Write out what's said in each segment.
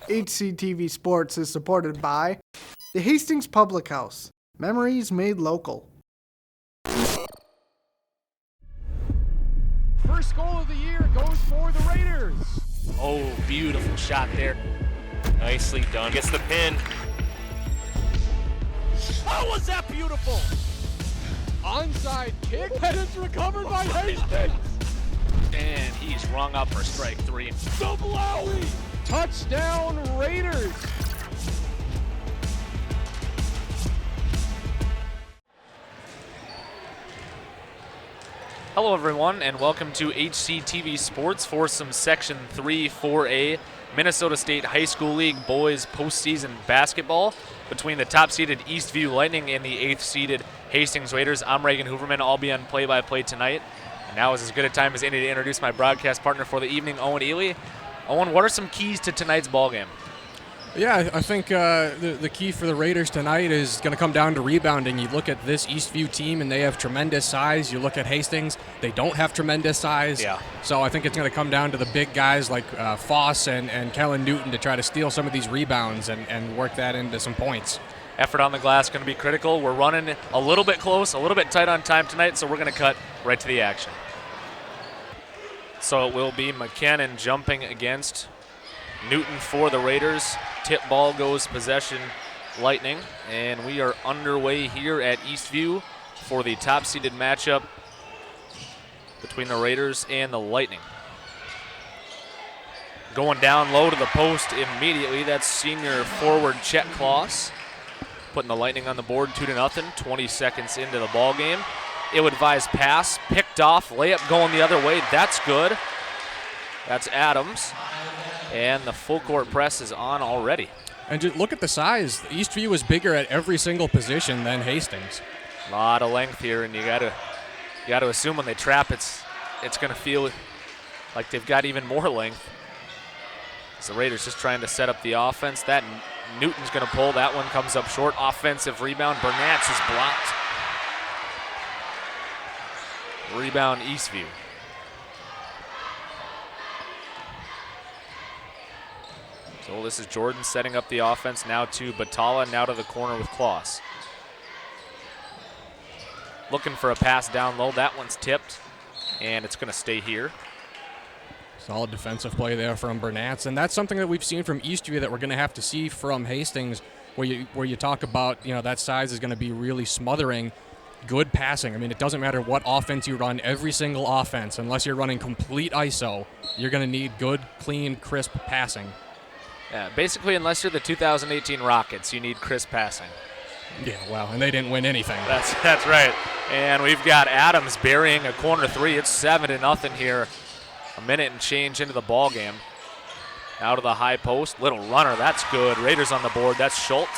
HCTV Sports is supported by the Hastings Public House. Memories made local. First goal of the year goes for the Raiders. Oh, beautiful shot there. Nicely done. Gets the pin. Oh, was that beautiful? Onside kick, and it's recovered by Hastings. And he's rung up for strike three. Doblowy! Touchdown Raiders! Hello everyone, and welcome to HCTV Sports for some Section 3 4A Minnesota State High School League boys postseason basketball between the top-seeded Eastview Lightning and the 8th-seeded Hastings Raiders. I'm Reagan Hooverman. I'll be on play-by-play tonight. And now is as good a time as any to introduce my broadcast partner for the evening, Owen Ely. Owen, what are some keys to tonight's ballgame? Yeah, I think the key for the Raiders tonight is going to come down to rebounding. You look at this Eastview team, and they have tremendous size. You look at Hastings, they don't have tremendous size. Yeah. So I think it's going to come down to the big guys like Foss and Kellen Newton to try to steal some of these rebounds and work that into some points. Effort on the glass going to be critical. We're running a little bit close, a little bit tight on time tonight, so we're going to cut right to the action. So it will be McKinnon jumping against Newton for the Raiders. Tip ball goes possession Lightning, and we are underway here at Eastview for the top-seeded matchup between the Raiders and the Lightning. Going down low to the post immediately, that's senior forward Chet Kloss, putting the Lightning on the board 2-0, 20 seconds into the ball game. Ill-advised pass, picked off, layup going the other way, that's good. That's Adams. And the full court press is on already. And just look at the size. Eastview is bigger at every single position than Hastings. A lot of length here, and you got to assume when they trap, it's going to feel like they've got even more length. So the Raiders just trying to set up the offense. That Newton's going to pull. That one comes up short. Offensive rebound. Burnatz is blocked. Rebound Eastview. So this is Jordan setting up the offense now to Batala, now to the corner with Kloss. Looking for a pass down low. That one's tipped, and it's going to stay here. Solid defensive play there from Burnatz, and that's something that we've seen from Eastview that we're going to have to see from Hastings, where you talk about, that size is going to be really smothering. Good passing. I mean, it doesn't matter what offense you run, every single offense, unless you're running complete ISO, you're going to need good, clean, crisp passing. Yeah, basically, unless you're the 2018 Rockets, you need crisp passing. Yeah, well, and they didn't win anything. That's right. And we've got Adams burying a corner three. It's 7-0 here. A minute and change into the ball game. Out of the high post, little runner. That's good. Raiders on the board. That's Schultz.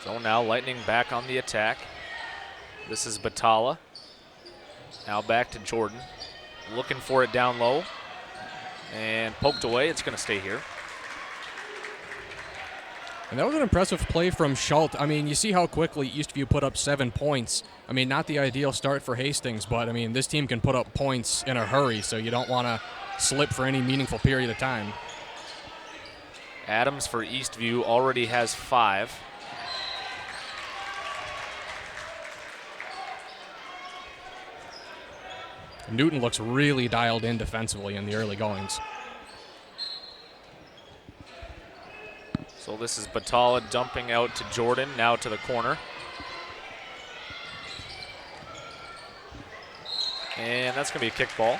So now Lightning back on the attack. This is Batala. Now back to Jordan. Looking for it down low. And poked away. It's going to stay here. And that was an impressive play from Schultz. I mean, you see how quickly Eastview put up 7 points. I mean, not the ideal start for Hastings, but, I mean, this team can put up points in a hurry, so you don't want to slip for any meaningful period of time. Adams for Eastview already has 5. Newton looks really dialed in defensively in the early goings. So this is Batala dumping out to Jordan, now to the corner. And that's going to be a kickball.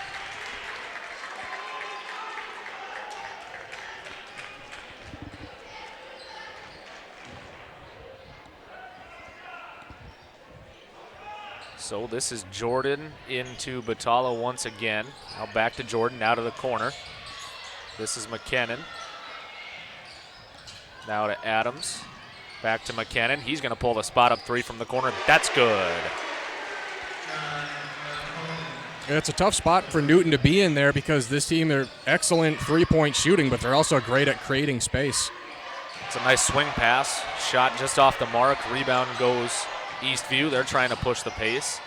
So this is Jordan into Batala once again. Now back to Jordan, now to the corner. This is McKinnon. Now to Adams. Back to McKinnon. He's going to pull the spot up three from the corner. That's good. It's a tough spot for Newton to be in there because this team are excellent three-point shooting, but they're also great at creating space. It's a nice swing pass. Shot just off the mark. Rebound goes Eastview. They're trying to push the pace.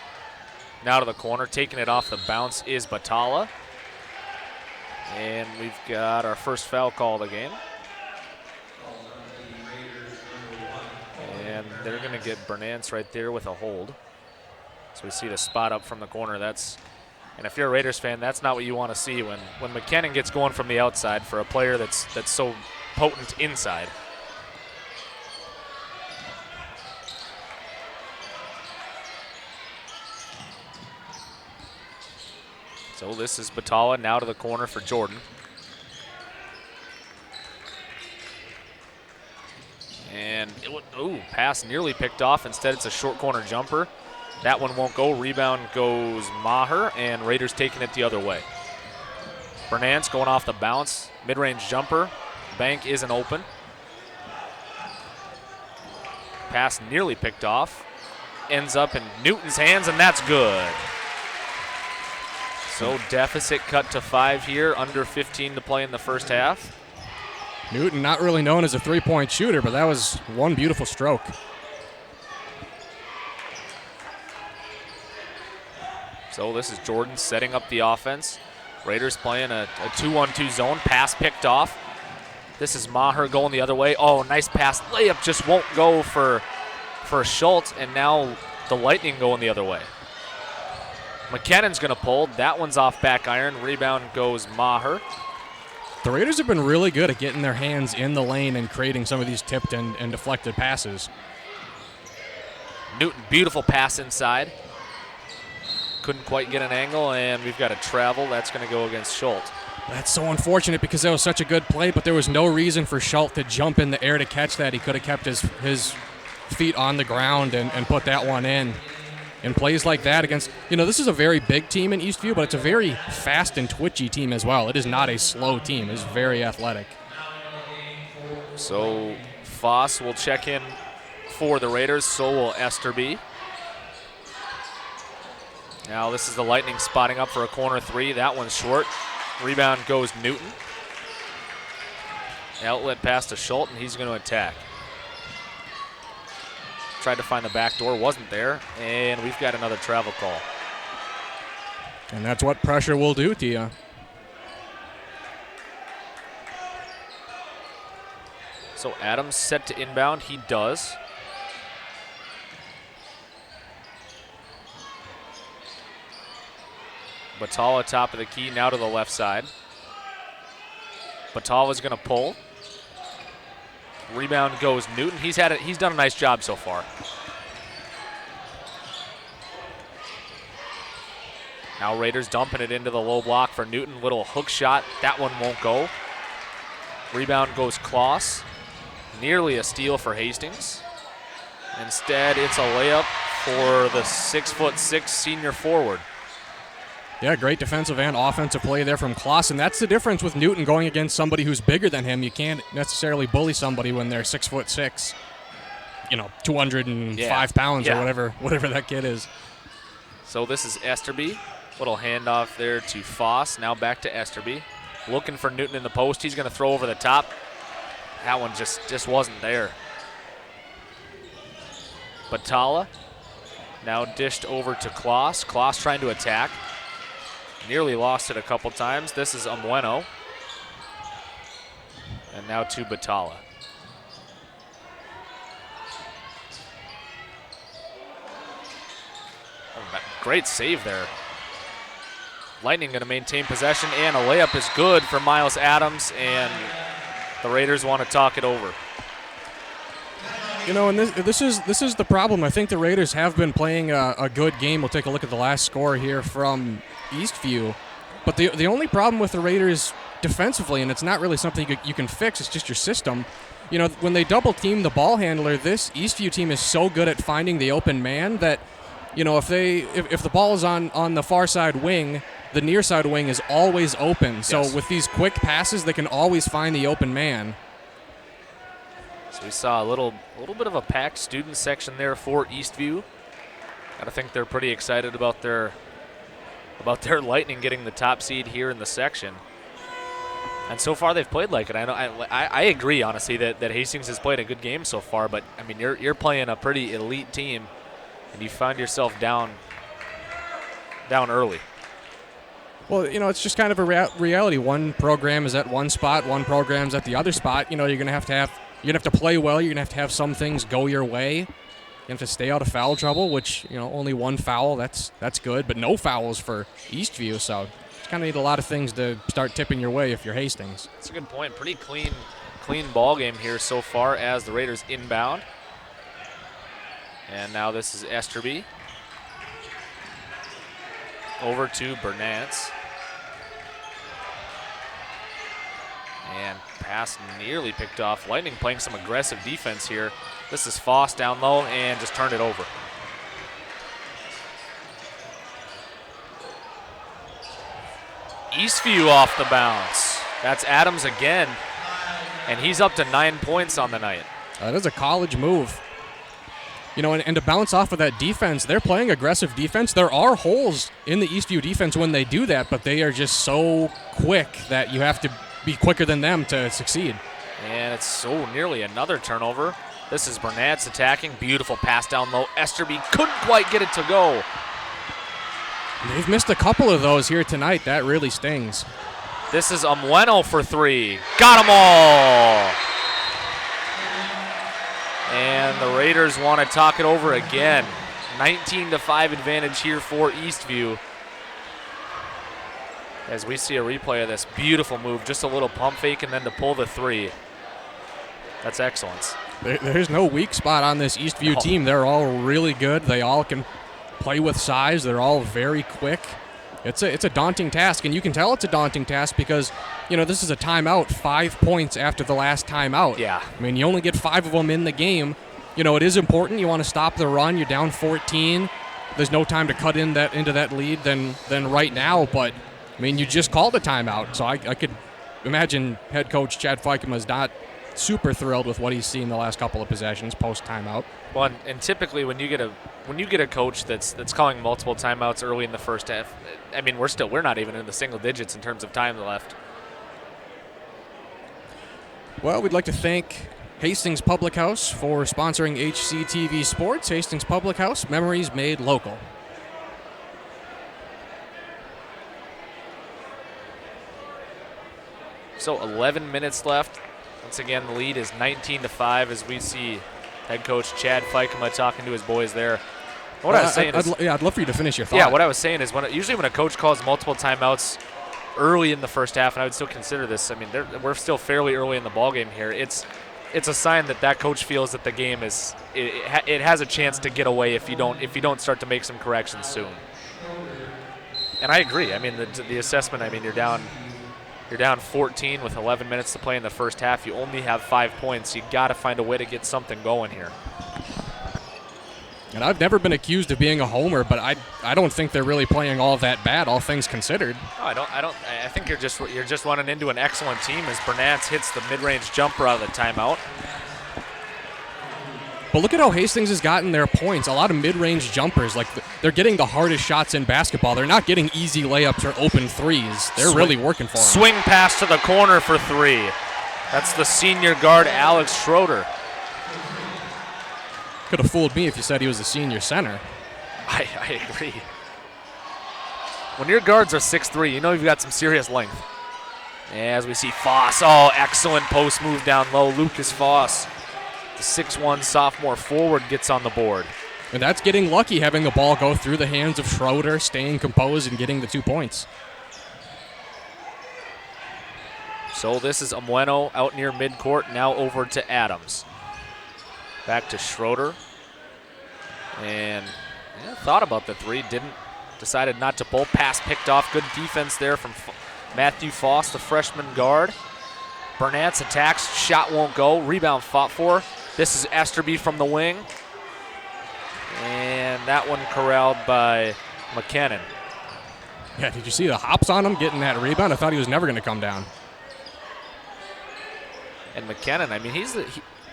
Now to the corner, taking it off the bounce is Batala. And we've got our first foul call of the game. And they're going to get Bernance right there with a hold. So we see the spot up from the corner. And if you're a Raiders fan, that's not what you want to see when McKinnon gets going from the outside for a player that's so potent inside. So this is Batala now to the corner for Jordan. And pass nearly picked off. Instead, it's a short corner jumper. That one won't go. Rebound goes Maher, and Raiders taking it the other way. Bernance going off the bounce. Mid-range jumper. Bank isn't open. Pass nearly picked off. Ends up in Newton's hands, and that's good. So deficit cut to 5 here, under 15 to play in the first half. Newton not really known as a three-point shooter, but that was one beautiful stroke. So this is Jordan setting up the offense. Raiders playing a 2-1-2 zone. Pass picked off. This is Maher going the other way. Oh, nice pass. Layup just won't go for Schultz, and now the Lightning going the other way. McKinnon's going to pull. That one's off back iron. Rebound goes Maher. The Raiders have been really good at getting their hands in the lane and creating some of these tipped and deflected passes. Newton, beautiful pass inside. Couldn't quite get an angle, and we've got a travel. That's going to go against Schultz. That's so unfortunate because that was such a good play, but there was no reason for Schultz to jump in the air to catch that. He could have kept his feet on the ground and put that one in. And plays like that against, this is a very big team in Eastview, but it's a very fast and twitchy team as well. It is not a slow team. It's very athletic. So Foss will check in for the Raiders, so will Esterby. Now this is the Lightning spotting up for a corner three. That one's short. Rebound goes Newton. Outlet pass to Schultz, and he's going to attack. Tried to find the back door, wasn't there, and we've got another travel call. And that's what pressure will do to you. So Adams set to inbound. He does. Batala top of the key, now to the left side. Batala's going to pull. Rebound goes Newton. He's done a nice job so far. Now Raiders dumping it into the low block for Newton. Little hook shot. That one won't go. Rebound goes Kloss. Nearly a steal for Hastings. Instead, it's a layup for the 6'6" senior forward. Yeah, great defensive and offensive play there from Kloss, and that's the difference with Newton going against somebody who's bigger than him. You can't necessarily bully somebody when they're 6'6", 205 pounds or whatever that kid is. So this is Esterby. Little handoff there to Foss. Now back to Esterby. Looking for Newton in the post. He's going to throw over the top. That one just wasn't there. Batala now dished over to Kloss. Kloss trying to attack. Nearly lost it a couple times. This is Umweno. And now to Batala. Oh, great save there. Lightning going to maintain possession, and a layup is good for Miles Adams, and the Raiders want to talk it over. And this is the problem. I think the Raiders have been playing a good game. We'll take a look at the last score here from Eastview. But the only problem with the Raiders defensively, and it's not really something you can fix, it's just your system. When they double team the ball handler, this Eastview team is so good at finding the open man that, if the ball is on the far side wing, the near side wing is always open. Yes. So with these quick passes, they can always find the open man. So we saw a little bit of a packed student section there for Eastview. Gotta think they're pretty excited about their Lightning getting the top seed here in the section. And so far they've played like it. I agree honestly that Hastings has played a good game so far, but I mean you're playing a pretty elite team, and you find yourself down down early. Well, it's just kind of a reality. One program is at one spot, one program's at the other spot. You're going to have to play well. You're going to have some things go your way. You have to stay out of foul trouble, which, only one foul, that's good, but no fouls for Eastview, so you kind of need a lot of things to start tipping your way if you're Hastings. That's a good point. Pretty clean ball game here so far as the Raiders inbound. And now this is Esterby. Over to Burnett. And pass nearly picked off. Lightning playing some aggressive defense here. This is Foss down low and just turned it over. Eastview off the bounce. That's Adams again. And he's up to 9 points on the night. That is a college move. And to bounce off of that defense, they're playing aggressive defense. There are holes in the Eastview defense when they do that, but they are just so quick that you have to be quicker than them to succeed. And it's so nearly another turnover. This is Burnett's attacking. Beautiful pass down low. Esterby couldn't quite get it to go. They've missed a couple of those here tonight. That really stings. This is Umweno for three. Got them all. And the Raiders want to talk it over again. 19-5 advantage here for Eastview. As we see a replay of this beautiful move, just a little pump fake and then to pull the three. That's excellence. There's no weak spot on this Eastview team. They're all really good. They all can play with size. They're all very quick. It's a daunting task, and you can tell it's a daunting task because, this is a timeout 5 points after the last timeout. Yeah. I mean, you only get 5 of them in the game. It is important. You want to stop the run. You're down 14. There's no time to cut into that lead than right now, but you just called a timeout, so I could imagine head coach Chad Fikema is not super thrilled with what he's seen the last couple of possessions post timeout. Well, and typically when you get a coach that's calling multiple timeouts early in the first half, we're not even in the single digits in terms of time left. Well, we'd like to thank Hastings Public House for sponsoring HCTV Sports. Hastings Public House, memories made local. So 11 minutes left. Once again, the lead is 19-5 as we see head coach Chad Fikema talking to his boys there. What I was saying is, I'd love for you to finish your thought. Yeah, what I was saying is usually when a coach calls multiple timeouts early in the first half, and I would still consider this, we're still fairly early in the ballgame here. It's a sign that coach feels that the game is it has a chance to get away if you don't start to make some corrections soon. And I agree. The assessment. You're down 14 with 11 minutes to play in the first half. You only have 5 points. You got to find a way to get something going here. And I've never been accused of being a homer, but I don't think they're really playing all that bad, all things considered. No, I think you're just running into an excellent team as Burnett hits the mid-range jumper out of the timeout. But look at how Hastings has gotten their points. A lot of mid-range jumpers. They're getting the hardest shots in basketball. They're not getting easy layups or open threes. They're really working for them. Swing pass to the corner for three. That's the senior guard, Alex Schroeder. Could have fooled me if you said he was a senior center. I agree. When your guards are 6'3", you've got some serious length. As we see Foss. Oh, excellent post move down low. Lucas Foss, the 6'1" sophomore forward, gets on the board. And that's getting lucky, having the ball go through the hands of Schroeder, staying composed and getting the 2 points. So this is Umweno out near midcourt, now over to Adams. Back to Schroeder. And thought about the three, decided not to pull. Pass picked off. Good defense there from Matthew Foss, the freshman guard. Burnett's attacks, shot won't go. Rebound fought for. This is Esterby from the wing. And that one corralled by McKinnon. Yeah, did you see the hops on him getting that rebound? I thought he was never going to come down. And McKinnon,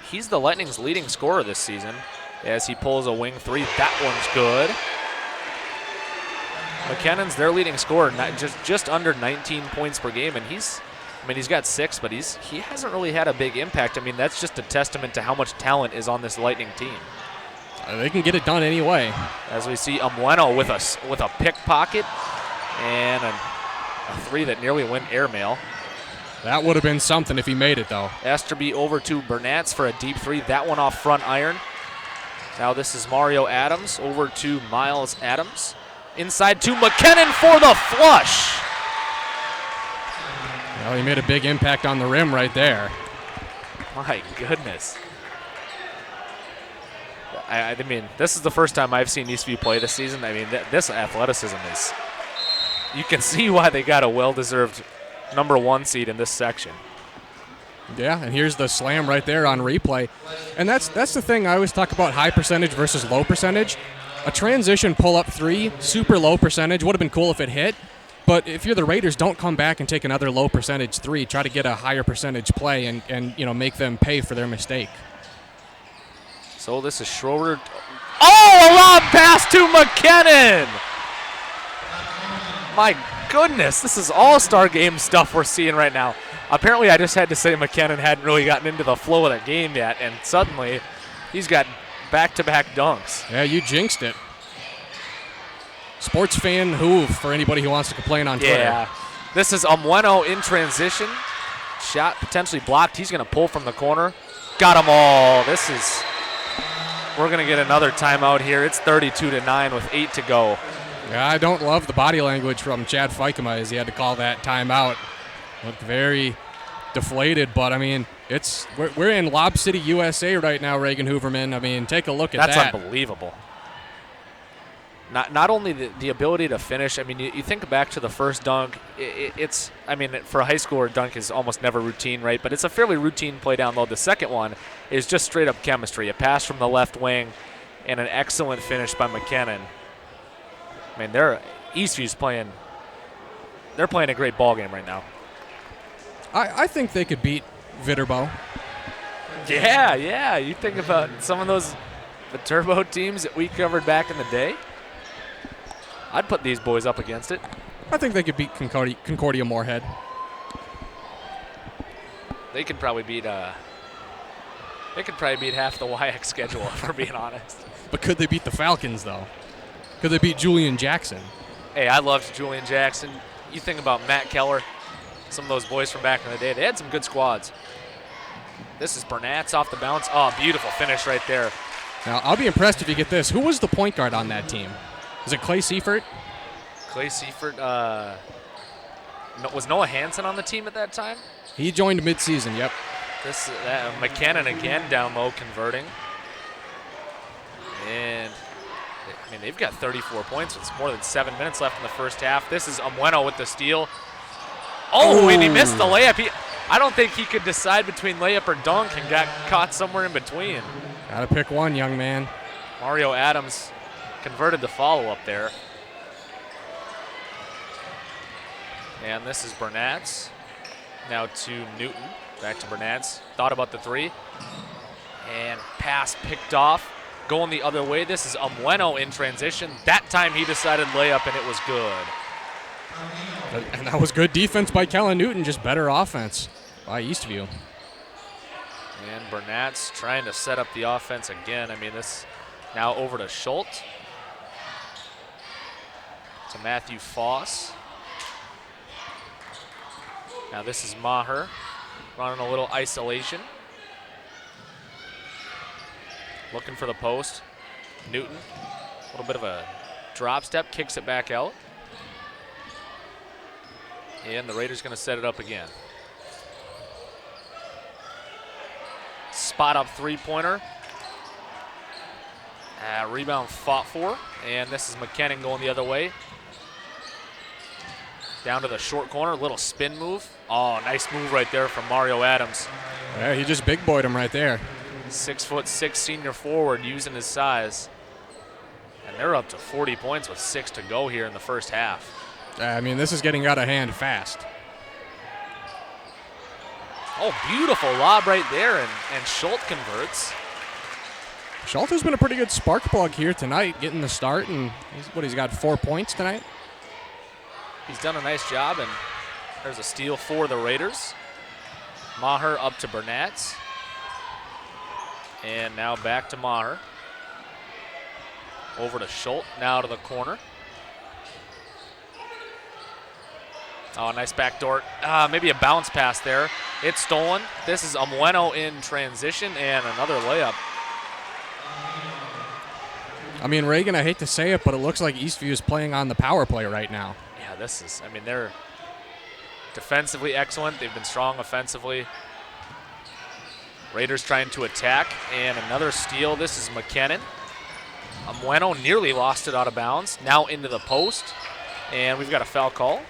he's the Lightning's leading scorer this season as he pulls a wing three. That one's good. McKinnon's their leading scorer, just under 19 points per game, and he's got 6, but he hasn't really had a big impact. That's just a testament to how much talent is on this Lightning team. They can get it done anyway. As we see Umweno with a pickpocket and a three that nearly went airmail. That would have been something if he made it, though. Esterby over to Burnatz for a deep three. That one off front iron. Now this is Mario Adams over to Miles Adams. Inside to McKinnon for the flush. Well, he made a big impact on the rim right there. My goodness. I mean, this is the first time I've seen Eastview play this season. I mean, this athleticism is, you can see why they got a well-deserved #1 seed in this section. Yeah, and here's the slam right there on replay. And that's the thing I always talk about, high percentage versus low percentage. A transition pull-up three, super low percentage, would have been cool if it hit. But if you're the Raiders, don't come back and take another low percentage three. Try to get a higher percentage play and make them pay for their mistake. So this is Schroeder. Oh, a lob pass to McKinnon! My goodness, this is all-star game stuff we're seeing right now. Apparently, I just had to say McKinnon hadn't really gotten into the flow of the game yet, and suddenly he's got back-to-back dunks. Yeah, you jinxed it. Sports fan hoove for anybody who wants to complain on Twitter. Yeah. This is Umweno in transition. Shot potentially blocked. He's going to pull from the corner. Got them all. We're going to get another timeout here. It's 32-9 with 8 to go. Yeah, I don't love the body language from Chad Fikema as he had to call that timeout. Looked very deflated, but I mean, we're in Lob City, USA right now, Reagan Hooverman. I mean, take a look at that. That's unbelievable. Not only the ability to finish. I mean, you think back to the first dunk. It's I mean, for a high schooler, dunk is almost never routine, right? But it's a fairly routine play down low. The second one is just straight up chemistry. A pass from the left wing, and an excellent finish by McKinnon. I mean, Eastview's playing. They're playing a great ball game right now. I think they could beat Viterbo. Yeah. You think about some of the Turbo teams that we covered back in the day. I'd put these boys up against it. I think they could beat Concordia Moorhead. They could probably beat half the YX schedule, if we're being honest. But could they beat the Falcons, though? Could they beat Julian Jackson? Hey, I loved Julian Jackson. You think about Matt Keller, some of those boys from back in the day. They had some good squads. This is Burnatz off the bounce. Oh, beautiful finish right there. Now, I'll be impressed if you get this. Who was the point guard on that team? Was it Clay Seifert? Clay Seifert. Was Noah Hansen on the team at that time? He joined midseason, yep. McKinnon again down low converting. And, I mean, they've got 34 points with more than 7 minutes left in the first half. This is Umweno with the steal. Oh, and he missed the layup. I don't think he could decide between layup or dunk and got caught somewhere in between. Gotta pick one, young man. Mario Adams converted the follow-up there. And this is Burnatz. Now to Newton. Back to Burnatz. Thought about the three. And pass picked off. Going the other way. This is Umweno in transition. That time he decided layup, and it was good. And that was good defense by Kellen Newton, just better offense by Eastview. And Burnatz trying to set up the offense again. I mean, this now over to Schultz. To Matthew Foss. Now this is Maher running a little isolation. Looking for the post. Newton, a little bit of a drop step, kicks it back out. And the Raiders going to set it up again. Spot up three-pointer. Rebound fought for. And this is McKinnon going the other way. Down to the short corner, little spin move. Oh, nice move right there from Mario Adams. Yeah, he just big boyed him right there. 6'6" senior forward using his size. And they're up to 40 points with 6 to go here in the first half. I mean, this is getting out of hand fast. Oh, beautiful lob right there, and Schultz converts. Schultz has been a pretty good spark plug here tonight, getting the start, and he's got 4 points tonight? He's done a nice job, and there's a steal for the Raiders. Maher up to Burnatz. And now back to Maher. Over to Schultz, now to the corner. Oh, nice backdoor. Maybe a bounce pass there. It's stolen. This is Amueno in transition and another layup. I mean, Reagan, I hate to say it, but it looks like Eastview is playing on the power play right now. Yeah, this is, I mean, they're defensively excellent. They've been strong offensively. Raiders trying to attack, and another steal. This is McKinnon. Amueno nearly lost it out of bounds. Now into the post, and we've got a foul call.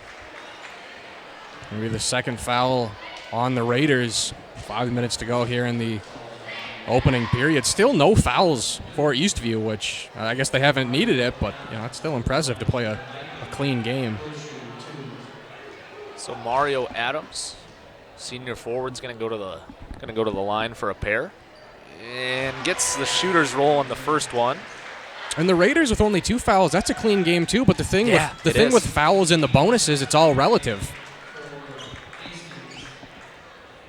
Maybe the second foul on the Raiders. 5 minutes to go here in the opening period. Still no fouls for Eastview, which I guess they haven't needed it, but it's still impressive to play a clean game. So Mario Adams, senior forward's going to go to the line for a pair, and gets the shooter's roll on the first one. And the Raiders with only 2 fouls, that's a clean game too. But the thing with with fouls and the bonuses, it's all relative.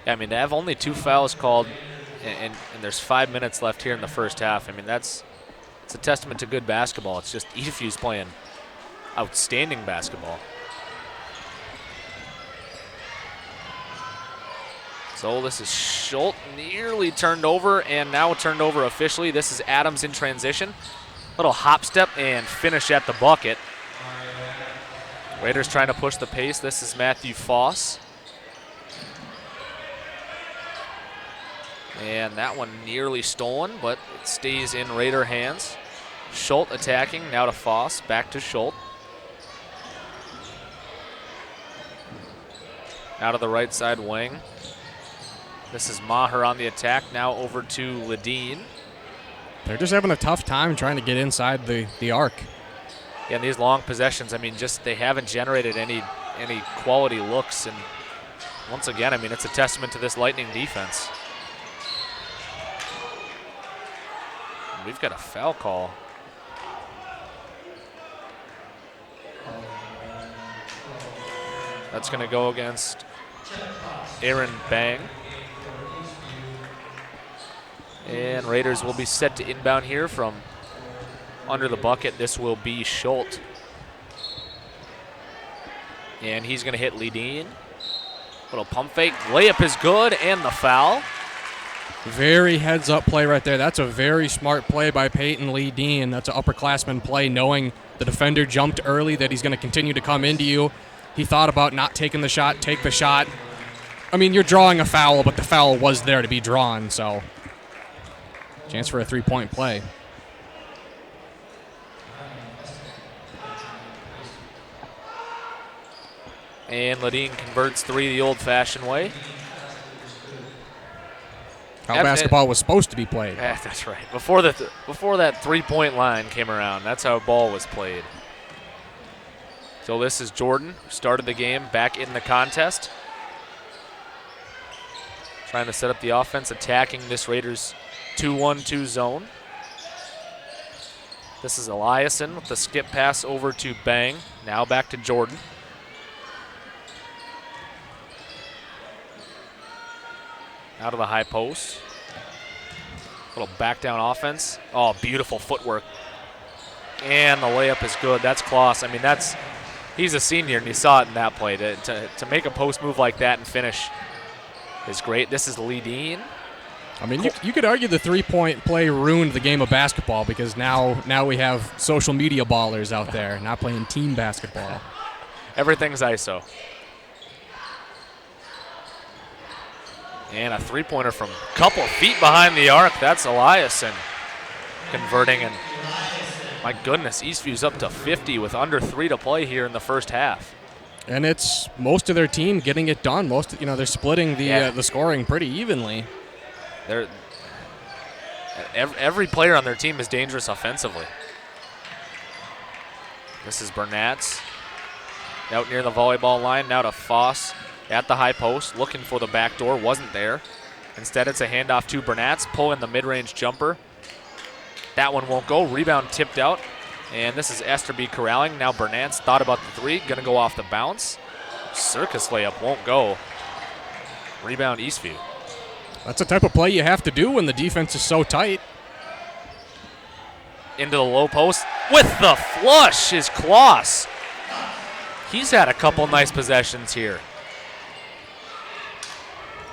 I mean, to have only 2 fouls called, and there's 5 minutes left here in the first half. I mean, it's a testament to good basketball. It's just Eastview's playing outstanding basketball. So this is Schultz, nearly turned over, and now turned over officially. This is Adams in transition. Little hop step and finish at the bucket. Raiders trying to push the pace. This is Matthew Foss. And that one nearly stolen, but it stays in Raider hands. Schultz attacking, now to Foss, back to Schultz. Out of the right side wing. This is Maher on the attack, now over to Ledeen. They're just having a tough time trying to get inside the arc. Yeah, and these long possessions, I mean, just they haven't generated any quality looks. And once again, I mean, it's a testament to this Lightning defense. We've got a foul call. That's going to go against Aaron Bang. And Raiders will be set to inbound here from under the bucket. This will be Schultz. And he's going to hit Ledeen. Little pump fake. Layup is good, and the foul. Very heads-up play right there. That's a very smart play by Peyton Ledeen. That's an upperclassman play, knowing the defender jumped early, that he's going to continue to come into you. He thought about not taking the shot, take the shot. I mean, you're drawing a foul, but the foul was there to be drawn, so chance for a three-point play. And Ledeen converts 3 the old-fashioned way. How basketball was supposed to be played. Yeah, that's right. Before that three-point line came around, that's how ball was played. So this is Jordan, who started the game, back in the contest. Trying to set up the offense, attacking this Raiders 2-1-2 zone. This is Eliason with the skip pass over to Bang. Now back to Jordan. Out of the high post. Little back down offense. Oh, beautiful footwork. And the layup is good. That's Kloss. I mean, he's a senior, and you saw it in that play. To make a post move like that and finish is great. This is Ledeen. I mean, you could argue the three-point play ruined the game of basketball, because now we have social media ballers out there not playing team basketball. Everything's ISO. And a three-pointer from a couple of feet behind the arc. That's Eliason converting. And my goodness, Eastview's up to 50 with under 3 to play here in the first half. And it's most of their team getting it done. They're splitting the scoring pretty evenly. Every player on their team is dangerous offensively. This is Bernatz out near the volleyball line. Now to Foss at the high post, looking for the back door. Wasn't there. Instead, it's a handoff to Bernatz, pulling the mid-range jumper. That one won't go. Rebound tipped out. And this is Esterby corralling. Now Bernatz thought about the three. Going to go off the bounce. Circus layup won't go. Rebound Eastview. That's the type of play you have to do when the defense is so tight. into the low post with the flush is Kloss. He's had a couple nice possessions here.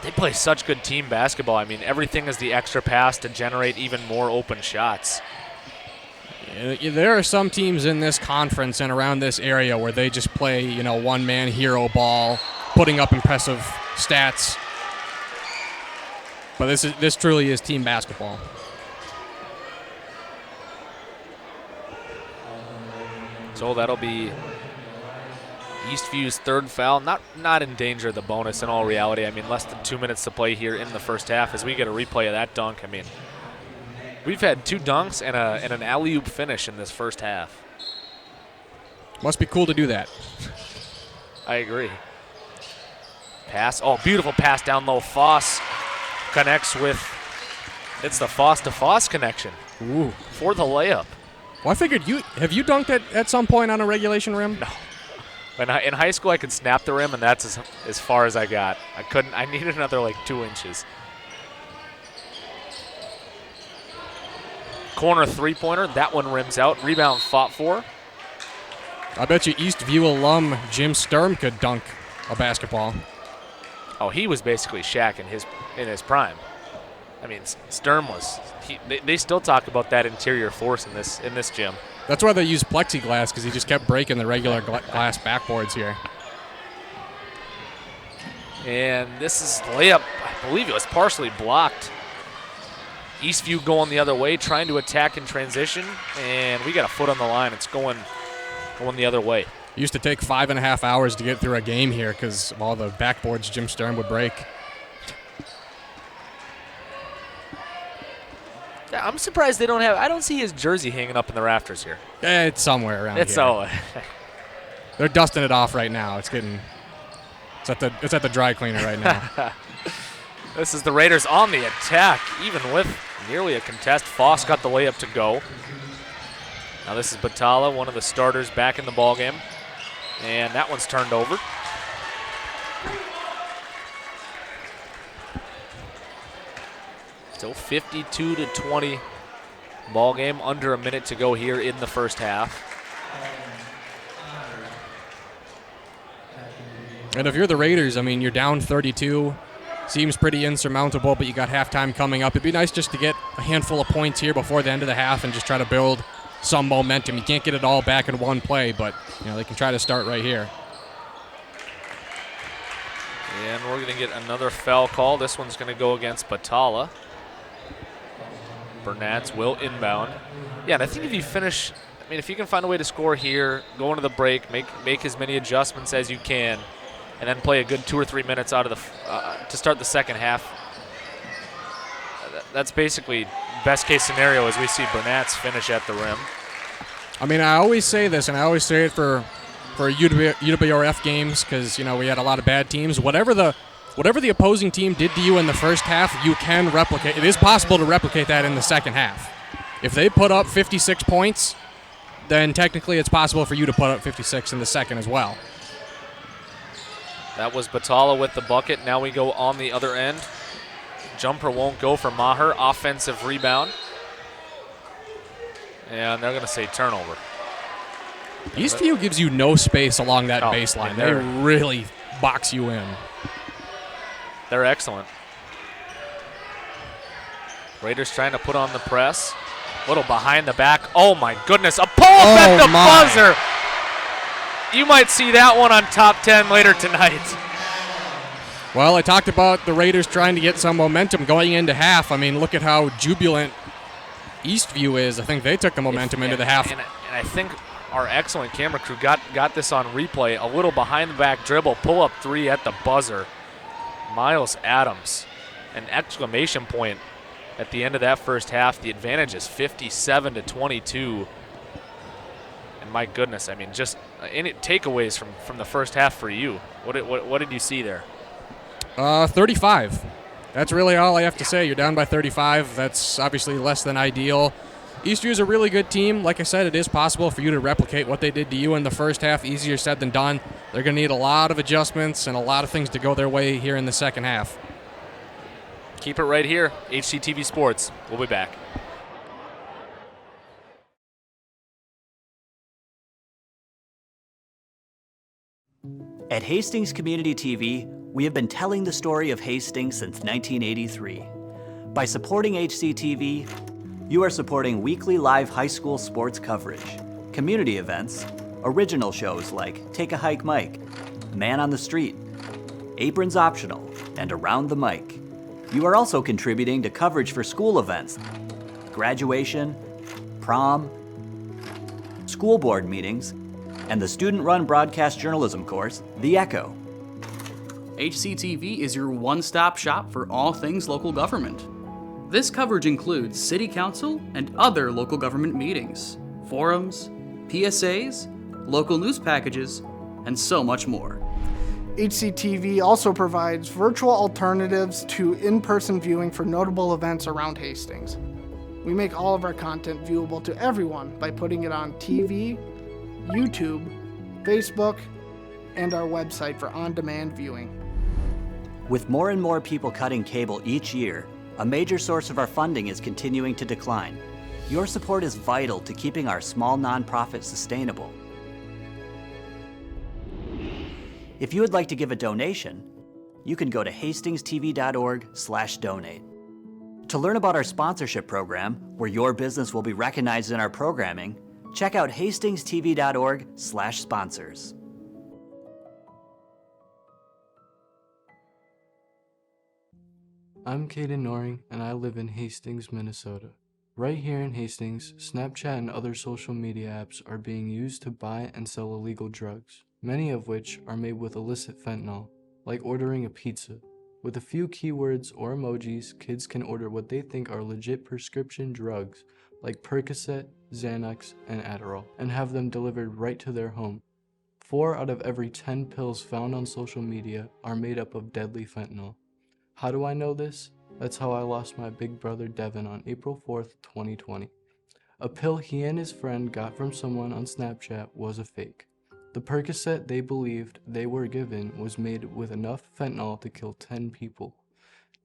They play such good team basketball. I mean, everything is the extra pass to generate even more open shots. There are some teams in this conference and around this area where they just play, one-man hero ball, putting up impressive stats. But this truly is team basketball. So that'll be Eastview's third foul. Not in danger of the bonus in all reality. I mean, less than 2 minutes to play here in the first half as we get a replay of that dunk. I mean, we've had 2 dunks and an alley-oop finish in this first half. Must be cool to do that. I agree. Pass. Oh, beautiful pass down low. Foss connects with, it's the Foss to Foss connection. Ooh. For the layup. Well, I figured have you dunked at some point on a regulation rim? No. In high school, I could snap the rim, and that's as far as I got. I needed another like 2 inches. Corner three-pointer. That one rims out. Rebound fought for. I bet you Eastview alum Jim Sturm could dunk a basketball. Oh, he was basically Shaq in his prime. I mean, Sturm was. They still talk about that interior force in this gym. That's why they use plexiglass, because he just kept breaking the regular glass backboards here. And this is layup. I believe it was partially blocked. Eastview going the other way, trying to attack in transition, and we got a foot on the line. It's going the other way. It used to take 5.5 hours to get through a game here because of all the backboards Jim Sturm would break. I'm surprised they don't have. I don't see his jersey hanging up in the rafters here. It's somewhere around It's here. all. They're dusting it off right now. It's at the dry cleaner right now. This is the Raiders on the attack, even with nearly a contest. Foss got the layup to go. Now this is Batala, one of the starters, back in the ballgame, and that one's turned over. Still 52-20 ball game, under a minute to go here in the first half. And if you're the Raiders, I mean, you're down 32. Seems pretty insurmountable, but you got halftime coming up. It'd be nice just to get a handful of points here before the end of the half and just try to build some momentum. You can't get it all back in one play, but they can try to start right here. And we're going to get another foul call. This one's going to go against Batala. Bernats will inbound. Yeah, and I think if you can find a way to score here, go into the break, make as many adjustments as you can, and then play a good 2 or 3 minutes out of to start the second half. That's basically best case scenario as we see Bernats finish at the rim. I mean, I always say this, and I always say it for UWRF games because we had a lot of bad teams. Whatever the opposing team did to you in the first half, you can replicate. It is possible to replicate that in the second half. If they put up 56 points, then technically it's possible for you to put up 56 in the second as well. That was Batala with the bucket. Now we go on the other end. Jumper won't go for Maher. Offensive rebound. And they're going to say turnover. Eastview gives you no space along that baseline. They really box you in. They're excellent. Raiders trying to put on the press. Little behind the back. Oh, my goodness. A pull-up at the buzzer. You might see that one on Top 10 later tonight. Well, I talked about the Raiders trying to get some momentum going into half. I mean, look at how jubilant Eastview is. I think they took the momentum into the half. And I think our excellent camera crew got this on replay. A little behind-the-back dribble, pull-up three at the buzzer. Miles Adams, an exclamation point at the end of that first half. The advantage is 57-22. And my goodness, I mean, just any takeaways from the first half for you. What did you see there? 35. That's really all I have to say. You're down by 35. That's obviously less than ideal. Eastview is a really good team. Like I said, it is possible for you to replicate what they did to you in the first half. Easier said than done. They're going to need a lot of adjustments and a lot of things to go their way here in the second half. Keep it right here. HCTV Sports. We'll be back. At Hastings Community TV, we have been telling the story of Hastings since 1983. By supporting HCTV, you are supporting weekly live high school sports coverage, community events, original shows like Take a Hike Mike, Man on the Street, Aprons Optional, and Around the Mic. You are also contributing to coverage for school events, graduation, prom, school board meetings, and the student-run broadcast journalism course, The Echo. HCTV is your one-stop shop for all things local government. This coverage includes city council and other local government meetings, forums, PSAs, local news packages, and so much more. HCTV also provides virtual alternatives to in-person viewing for notable events around Hastings. We make all of our content viewable to everyone by putting it on TV, YouTube, Facebook, and our website for on-demand viewing. With more and more people cutting cable each year, a major source of our funding is continuing to decline. Your support is vital to keeping our small nonprofit sustainable. If you would like to give a donation, you can go to hastingstv.org/donate. To learn about our sponsorship program, where your business will be recognized in our programming, check out hastingstv.org/sponsors. I'm Caden Noring, and I live in Hastings, Minnesota. Right here in Hastings, Snapchat and other social media apps are being used to buy and sell illegal drugs, many of which are made with illicit fentanyl, like ordering a pizza. With a few keywords or emojis, kids can order what they think are legit prescription drugs, like Percocet, Xanax, and Adderall, and have them delivered right to their home. 4 out of every 10 pills found on social media are made up of deadly fentanyl. How do I know this? That's how I lost my big brother Devin on April 4th, 2020. A pill he and his friend got from someone on Snapchat was a fake. The Percocet they believed they were given was made with enough fentanyl to kill 10 people.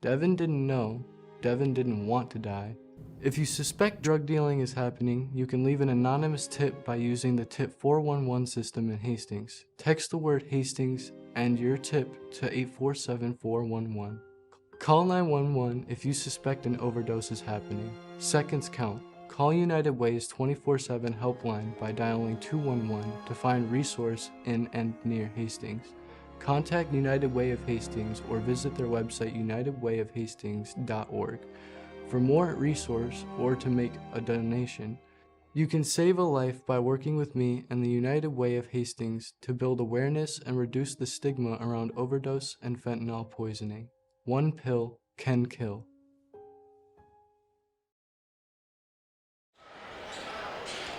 Devin didn't know. Devin didn't want to die. If you suspect drug dealing is happening, you can leave an anonymous tip by using the Tip 411 system in Hastings. Text the word Hastings and your tip to 847-411. Call 911 if you suspect an overdose is happening. Seconds count. Call United Way's 24/7 helpline by dialing 211 to find resource in and near Hastings. Contact United Way of Hastings or visit their website unitedwayofhastings.org for more resource or to make a donation. You can save a life by working with me and the United Way of Hastings to build awareness and reduce the stigma around overdose and fentanyl poisoning. One pill can kill.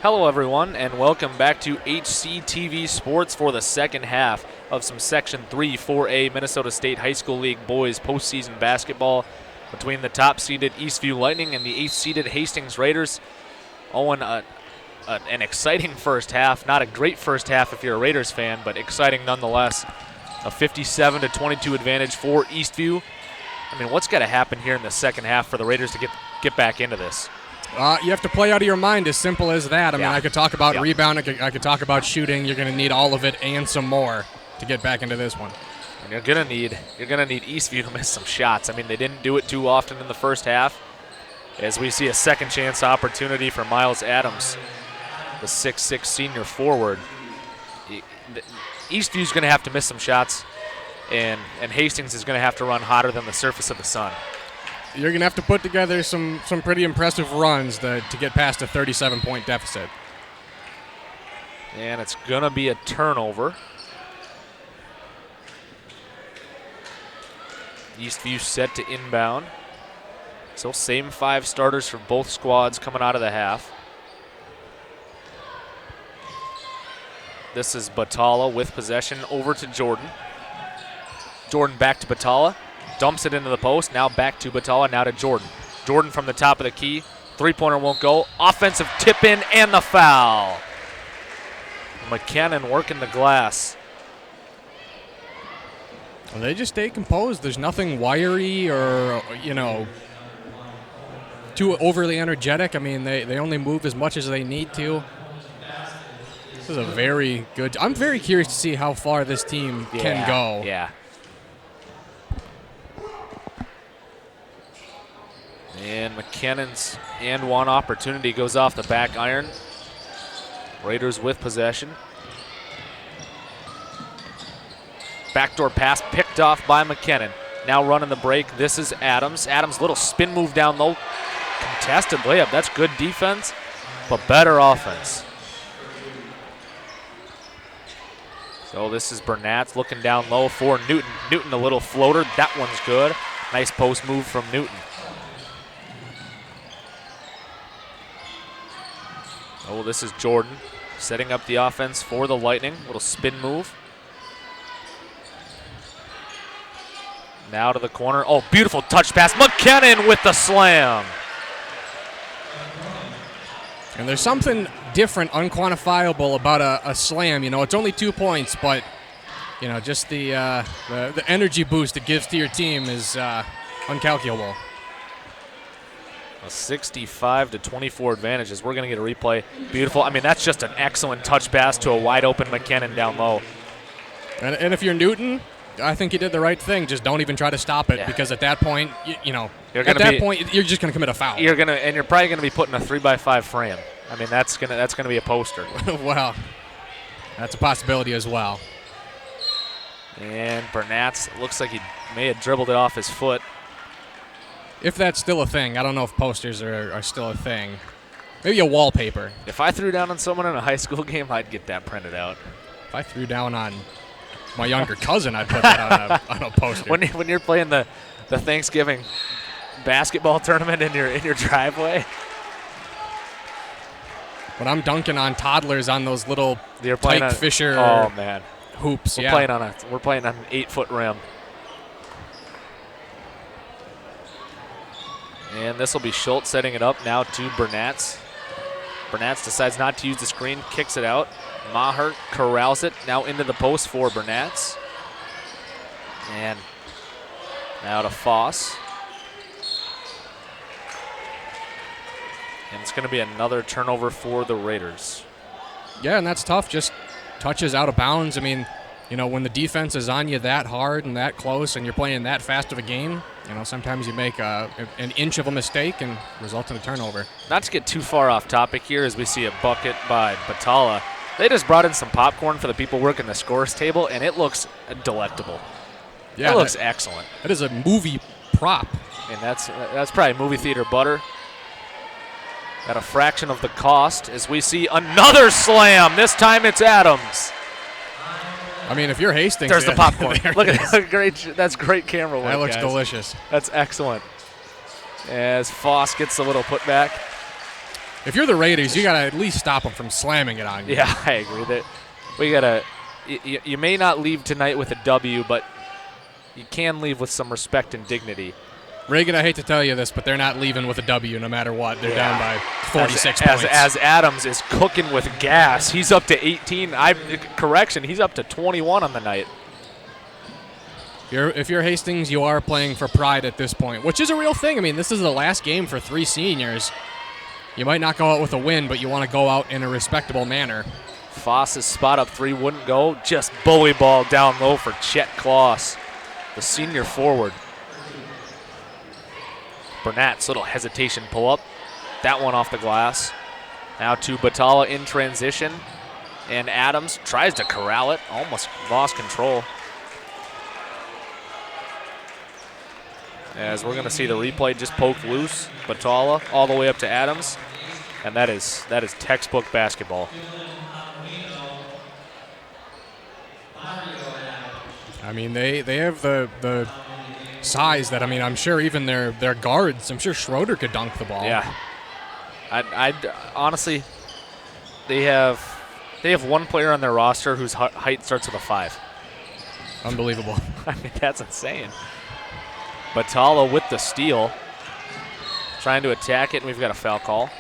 Hello everyone, and welcome back to HCTV Sports for the second half of some Section 3 4A Minnesota State High School League boys postseason basketball between the top-seeded Eastview Lightning and the 8th-seeded Hastings Raiders. Owen, an exciting first half. Not a great first half if you're a Raiders fan, but exciting nonetheless. A 57-22 advantage for Eastview. I mean, what's got to happen here in the second half for the Raiders to get back into this? You have to play out of your mind, as simple as that. I mean, I could talk about rebound, I could talk about shooting. You're going to need all of it and some more to get back into this one. And you're going to need Eastview to miss some shots. I mean, they didn't do it too often in the first half. As we see a second chance opportunity for Miles Adams, the 6'6" senior forward. Eastview's going to have to miss some shots, and Hastings is going to have to run hotter than the surface of the sun. You're going to have to put together some pretty impressive runs to get past a 37-point deficit. And it's going to be a turnover. Eastview set to inbound. So same 5 starters for both squads coming out of the half. This is Batalla with possession over to Jordan. Jordan back to Batalla. Dumps it into the post. Now back to Batalla. Now to Jordan. Jordan from the top of the key. Three-pointer won't go. Offensive tip in and the foul. McKinnon working the glass. Well, they just stay composed. There's nothing wiry or, too overly energetic. I mean, they only move as much as they need to. This is a very good. I'm very curious to see how far this team can go. Yeah. And McKinnon's and one opportunity goes off the back iron. Raiders with possession. Backdoor pass picked off by McKinnon. Now running the break. This is Adams. Adams, little spin move down low. Contested layup. That's good defense, but better offense. So this is Burnatz looking down low for Newton. Newton, a little floater. That one's good. Nice post move from Newton. Oh, this is Jordan setting up the offense for the Lightning. Little spin move. Now to the corner. Oh, beautiful touch pass. McKinnon with the slam. And there's something different, unquantifiable about a slam. You know, it's only 2 points, but, you know, just the energy boost it gives to your team is uncalculable. A 65-24 advantage as we're going to get a replay. Beautiful. I mean, that's just an excellent touch pass to a wide open McKinnon down low. And if you're Newton, I think you did the right thing. Just don't even try to stop it because at that point, you know, you're just going to commit a foul. You're probably going to be put in a 3x5 frame. I mean, that's gonna be a poster. Well, that's a possibility as well. And Burnatz looks like he may have dribbled it off his foot. If that's still a thing, I don't know if posters are still a thing. Maybe a wallpaper. If I threw down on someone in a high school game, I'd get that printed out. If I threw down on my younger cousin, I'd put that on a poster. When you're playing the Thanksgiving basketball tournament in your driveway. When I'm dunking on toddlers on those little Tyke Fisher hoops. We're playing on an 8-foot rim. And this will be Schultz setting it up now to Burnatz. Burnatz decides not to use the screen, kicks it out. Maher corrals it now into the post for Burnatz. And now to Foss. And it's going to be another turnover for the Raiders. Yeah, and that's tough. Just touches out of bounds. I mean, you know, when the defense is on you that hard and that close and you're playing that fast of a game, you know, sometimes you make an inch of a mistake and result in a turnover. Not to get too far off topic here as we see a bucket by Batala. They just brought in some popcorn for the people working the scores table, and it looks delectable. Yeah, it looks excellent. That is a movie prop. And that's probably movie theater butter. At a fraction of the cost as we see another slam. This time it's Adams. I mean, if you're Hastings, there's the popcorn. Look at that. That's great camera work. That looks guys. Delicious. That's excellent. As Foss gets a little putback. If you're the Raiders, you got to at least stop them from slamming it on you. Yeah, I agree. That we got to. You may not leave tonight with a W, but you can leave with some respect and dignity. Reagan, I hate to tell you this, but they're not leaving with a W no matter what. They're down by 46 points. As Adams is cooking with gas. He's up to 18. Correction, he's up to 21 on the night. If you're Hastings, you are playing for pride at this point, which is a real thing. I mean, this is the last game for 3 seniors. You might not go out with a win, but you want to go out in a respectable manner. Foss's spot up 3 wouldn't go. Just bully ball down low for Chet Kloss, the senior forward. Burnatz, little hesitation pull up. That one off the glass. Now to Batala in transition. And Adams tries to corral it. Almost lost control. As we're going to see the replay just poked loose. Batala all the way up to Adams. And that is textbook basketball. I mean, they have the size that, I mean, I'm sure even their guards, I'm sure Schroeder could dunk the ball. Yeah. I'd honestly, they have one player on their roster whose height starts with a 5. Unbelievable. I mean, that's insane. Batala with the steal, trying to attack it, and we've got a foul call.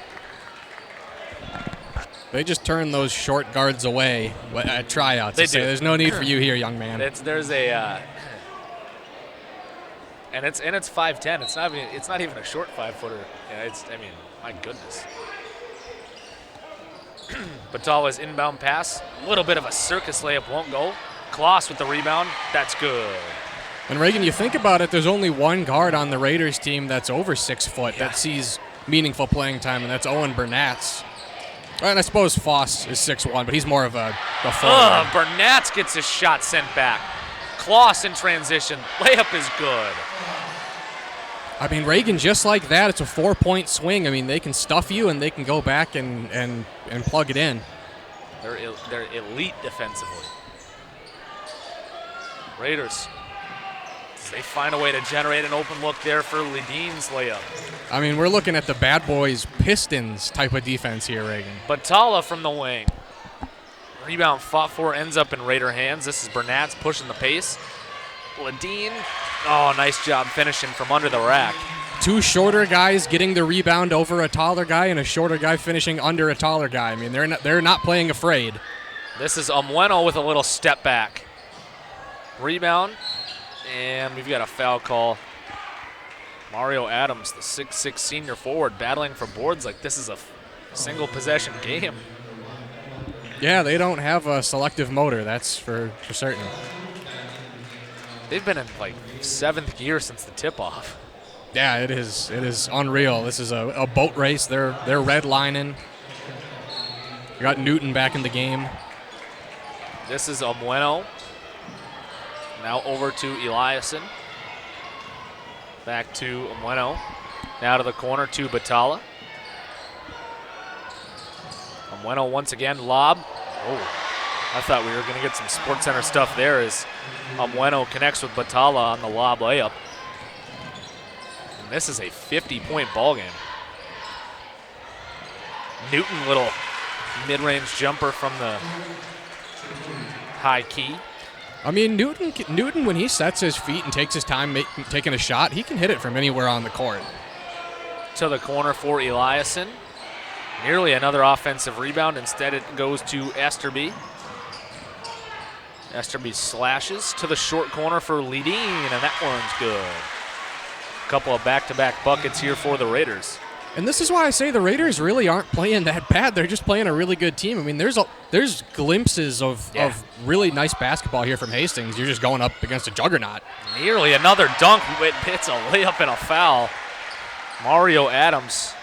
They just turn those short guards away at tryouts. They do. There's no need for you here, young man. There's a and it's 5'10". It's not even a short 5-footer. Yeah, I mean, my goodness. Batala's inbound pass, a little bit of a circus layup, won't go. Kloss with the rebound, that's good. And Reagan, you think about it, there's only one guard on the Raiders team that's over 6 foot that sees meaningful playing time, and that's Owen Burnatz. And I suppose Foss is 6'1", but he's more of a forward. Burnatz gets his shot sent back. Kloss in transition, layup is good. I mean, Reagan, just like that, it's a 4-point swing. I mean, they can stuff you, and they can go back and plug it in. They're elite defensively. Raiders, they find a way to generate an open look there for Ledeen's layup. I mean, we're looking at the bad boys Pistons type of defense here, Reagan. Batala from the wing. Rebound fought for, ends up in Raider hands. This is Burnatz pushing the pace. Ledeen, nice job finishing from under the rack. 2 shorter guys getting the rebound over a taller guy, and a shorter guy finishing under a taller guy. I mean, they're not playing afraid. This is Umweno with a little step back. Rebound, and we've got a foul call. Mario Adams, the 6'6" senior forward, battling for boards like this is a single possession game. Yeah, they don't have a selective motor, that's for certain. They've been in like 7th gear since the tip-off. Yeah, it is unreal. This is a boat race. They're redlining. You got Newton back in the game. This is Umweno. Now over to Eliason. Back to Umweno. Now to the corner to Batala. Umweno once again, lob. Oh, I thought we were going to get some SportsCenter stuff there as Umweno connects with Batala on the lob layup. And this is a 50-point ball game. Newton, little mid-range jumper from the high key. I mean, Newton, when he sets his feet and takes his time taking a shot, he can hit it from anywhere on the court. To the corner for Eliason. Nearly another offensive rebound. Instead, it goes to Esterby. Esterby slashes to the short corner for Ledeen, and that one's good. A couple of back-to-back buckets here for the Raiders. And this is why I say the Raiders really aren't playing that bad. They're just playing a really good team. I mean, there's glimpses of really nice basketball here from Hastings. You're just going up against a juggernaut. Nearly another dunk. It's a layup and a foul. Mario Adams.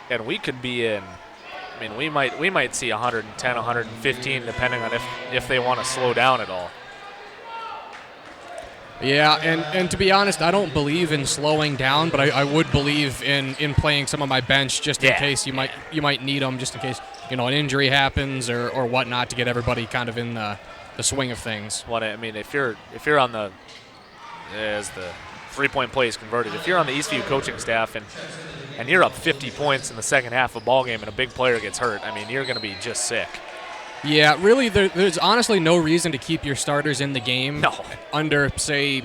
And we could be in, I mean, we might see 110, 115, depending on if they want to slow down at all. Yeah, and to be honest, I don't believe in slowing down, but I would believe in playing some of my bench just in case you might need them, just in case an injury happens or whatnot, to get everybody kind of in the swing of things. What I mean, if you're on the, as the 3-point play is converted, if you're on the Eastview coaching staff and you're up 50 points in the second half of a ball game and a big player gets hurt, I mean, you're going to be just sick. Yeah, really, there's honestly no reason to keep your starters in the game under, say,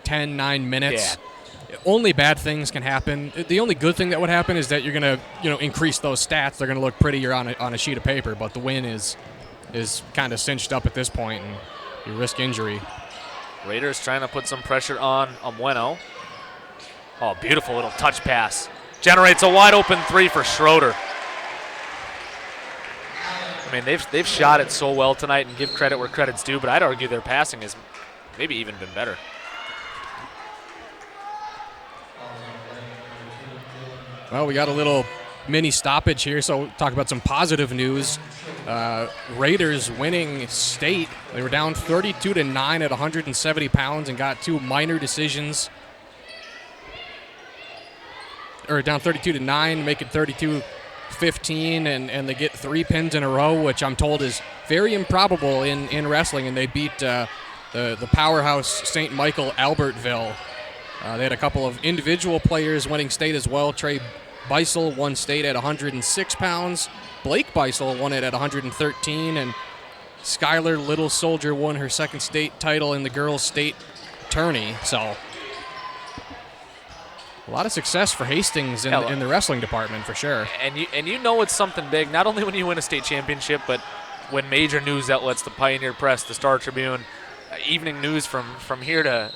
10, 9 minutes. Yeah. Only bad things can happen. The only good thing that would happen is that you're going to increase those stats. They're going to look prettier on a sheet of paper, but the win is kind of cinched up at this point, and you risk injury. Raiders trying to put some pressure on Umweno. Oh, beautiful little touch pass. Generates a wide open 3 for Schroeder. I mean, they've shot it so well tonight, and give credit where credit's due, but I'd argue their passing has maybe even been better. Well, we got a little mini stoppage here, so we'll talk about some positive news. Raiders winning state. They were down 32-9 at 170 pounds and got 2 minor decisions. Or down 32-9, make it 32-15, and they get 3 pins in a row, which I'm told is very improbable in wrestling, and they beat the powerhouse St. Michael Albertville. They had a couple of individual players winning state as well. Trey Beisel won state at 106 pounds. Blake Beisel won it at 113, and Skylar Little Soldier won her second state title in the girls' state tourney. So a lot of success for Hastings in the wrestling department for sure. And you know it's something big, not only when you win a state championship, but when major news outlets, the Pioneer Press, the Star Tribune, evening news from here to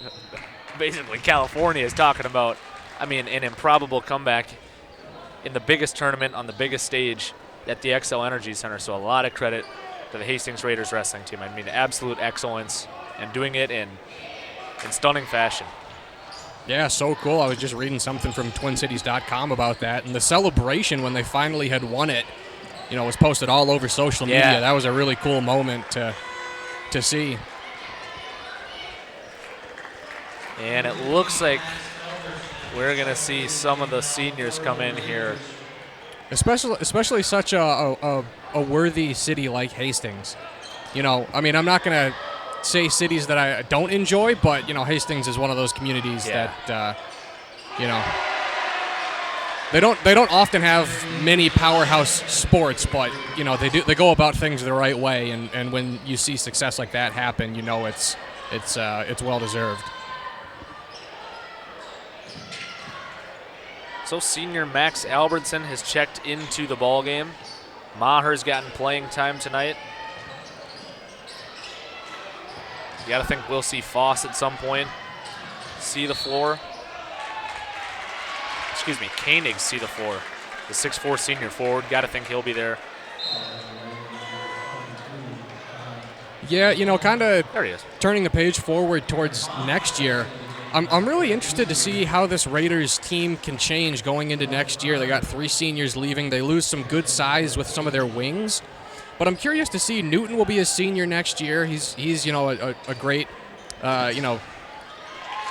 basically California is talking about, I mean, an improbable comeback in the biggest tournament on the biggest stage at the XL Energy Center. So a lot of credit to the Hastings Raiders wrestling team. I mean, absolute excellence and doing it in stunning fashion. Yeah, so cool. I was just reading something from TwinCities.com about that, and the celebration when they finally had won it, was posted all over social media. That was a really cool moment to see. And it looks like we're going to see some of the seniors come in here. Especially such a worthy city like Hastings. I'm not going to say cities that I don't enjoy, but, Hastings is one of those communities that, they don't often have many powerhouse sports, but, they go about things the right way, and when you see success like that happen, it's well-deserved. So senior Max Albertson has checked into the ball game. Maher's gotten playing time tonight. You got to think we'll see Foss at some point see the floor. Excuse me, Koenig see the floor. The 6'4" senior forward. Got to think he'll be there. Yeah, kind of there he is. Turning the page forward towards next year. I'm really interested to see how this Raiders team can change going into next year. They got 3 seniors leaving. They lose some good size with some of their wings. But I'm curious to see Newton will be a senior next year. He's a great,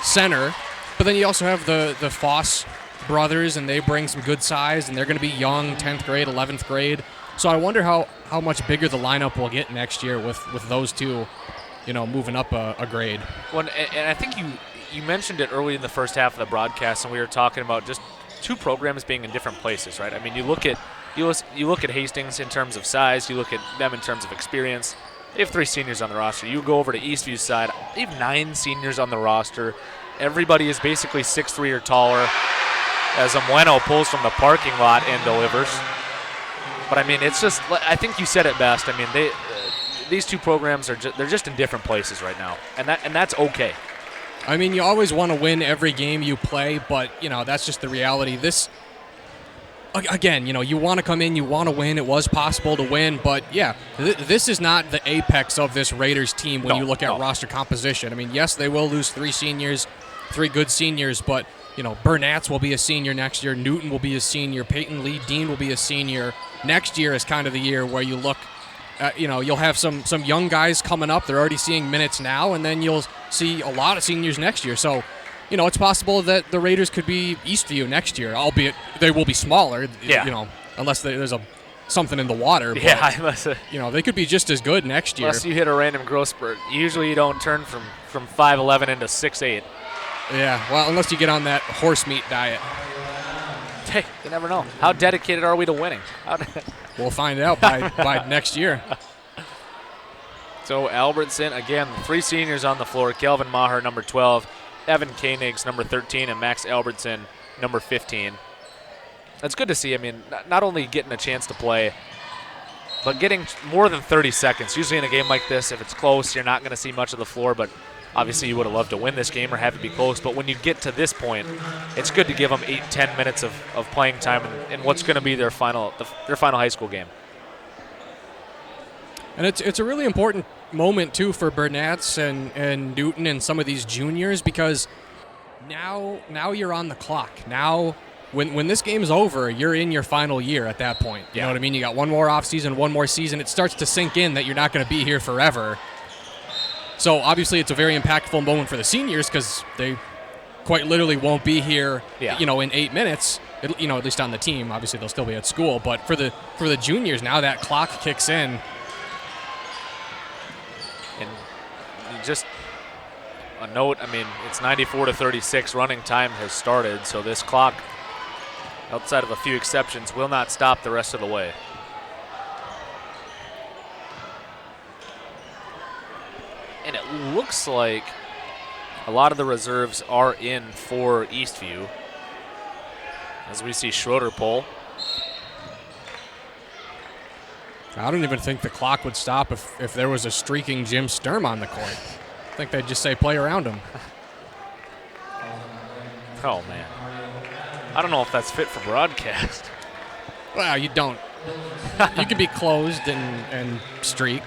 center. But then you also have the Foss brothers, and they bring some good size, and they're going to be young, 10th grade, 11th grade. So I wonder how much bigger the lineup will get next year with those two, moving up a grade. Well, and I think you mentioned it early in the first half of the broadcast, and we were talking about just 2 programs being in different places, right? I mean, you look at Hastings in terms of size, you look at them in terms of experience. They have 3 seniors on the roster. You go over to Eastview's side, they have 9 seniors on the roster. Everybody is basically 6'3" or taller, as Amweno pulls from the parking lot and delivers. But I mean, it's just, I think you said it best. I mean, these 2 programs they're just in different places right now, and that's okay. I mean, you always want to win every game you play, but, that's just the reality. This, again, you want to come in, you want to win. It was possible to win, but, yeah, this is not the apex of this Raiders team when you look at roster composition. I mean, yes, they will lose 3 seniors, 3 good seniors, but, Burnatz will be a senior next year. Newton will be a senior. Peyton Lee Dean will be a senior. Next year is kind of the year where you look you'll have some young guys coming up. They're already seeing minutes now, and then you'll see a lot of seniors next year. So, it's possible that the Raiders could be Eastview next year, albeit they will be smaller, unless there's something in the water. But, unless they could be just as good next year. Unless you hit a random growth spurt. Usually you don't turn from 5'11" into 6'8". Yeah, well, unless you get on that horse meat diet. Hey, you never know. How dedicated are we to winning? We'll find out by next year. So Albertson, again, 3 seniors on the floor. Kelvin Maher, number 12. Evan Koenigs, number 13. And Max Albertson, number 15. It's good to see. I mean, not only getting a chance to play, but getting more than 30 seconds. Usually in a game like this, if it's close, you're not going to see much of the floor, but obviously you would have loved to win this game or have it be close. But when you get to this point, it's good to give them 8-10 minutes of playing time in what's going to be their final high school game. And it's a really important moment, too, for Burnatz and Newton and some of these juniors, because now you're on the clock. Now, when this game's over, you're in your final year at that point. You know what I mean? You got one more offseason, one more season. It starts to sink in that you're not going to be here forever. So, obviously, it's a very impactful moment for the seniors because they quite literally won't be here, in 8 minutes, at least on the team. Obviously, they'll still be at school. But for the juniors, now that clock kicks in. And just a note, I mean, it's 94-36. Running time has started. So this clock, outside of a few exceptions, will not stop the rest of the way. And it looks like a lot of the reserves are in for Eastview. As we see Schroeder pull. I don't even think the clock would stop if there was a streaking Jim Sturm on the court. I think they'd just say play around him. Oh, man. I don't know if that's fit for broadcast. Well, you don't You could be closed and streak.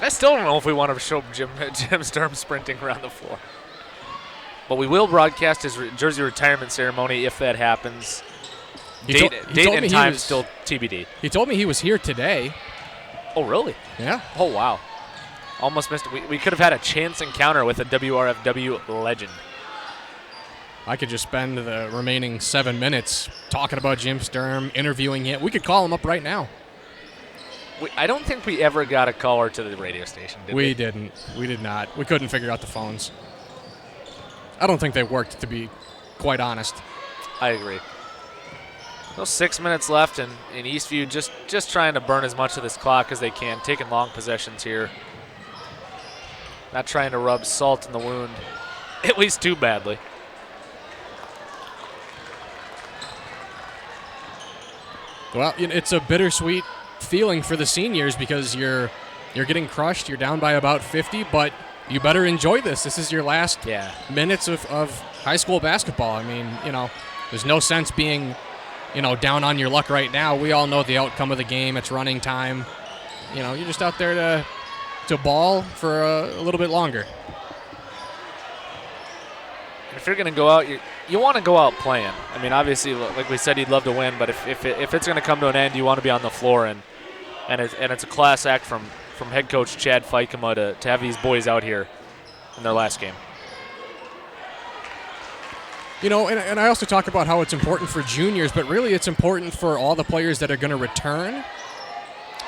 I still don't know if we want to show Jim Sturm sprinting around the floor. But we will broadcast his jersey retirement ceremony if that happens. Date and time still TBD. He told me he was here today. Oh, really? Yeah. Oh, wow. Almost missed it. We could have had a chance encounter with a WRFW legend. I could just spend the remaining 7 minutes talking about Jim Sturm, interviewing him. We could call him up right now. I don't think we ever got a caller to the radio station, did we? We didn't. We did not. We couldn't figure out the phones. I don't think they worked, to be quite honest. I agree. Those 6 minutes left, and in Eastview just trying to burn as much of this clock as they can, taking long possessions here. Not trying to rub salt in the wound, at least too badly. Well, it's a bittersweet feeling for the seniors because you're getting crushed. You're down by about 50, but you better enjoy this. This is your last minutes of high school basketball. I mean, there's no sense being, down on your luck right now. We all know the outcome of the game. It's running time. You're just out there to ball for a little bit longer. If you're going to go out, you want to go out playing. I mean, obviously, like we said, you'd love to win, but if it's going to come to an end, you want to be on the floor, and it's a class act from head coach Chad Fikema to have these boys out here in their last game. And I also talk about how it's important for juniors, but really it's important for all the players that are going to return.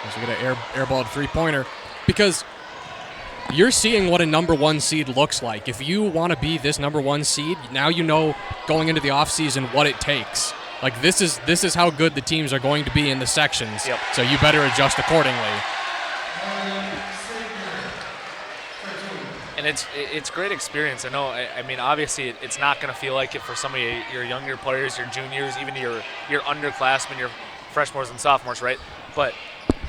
As we get an airballed three-pointer, because you're seeing what a number one seed looks like. If you want to be this number one seed, now you know going into the offseason what it takes. Like this is how good the teams are going to be in the sections. Yep. So you better adjust accordingly. And it's great experience. I know. I mean, obviously, it's not going to feel like it for some of your younger players, your juniors, even your underclassmen, your freshmen and sophomores, right? But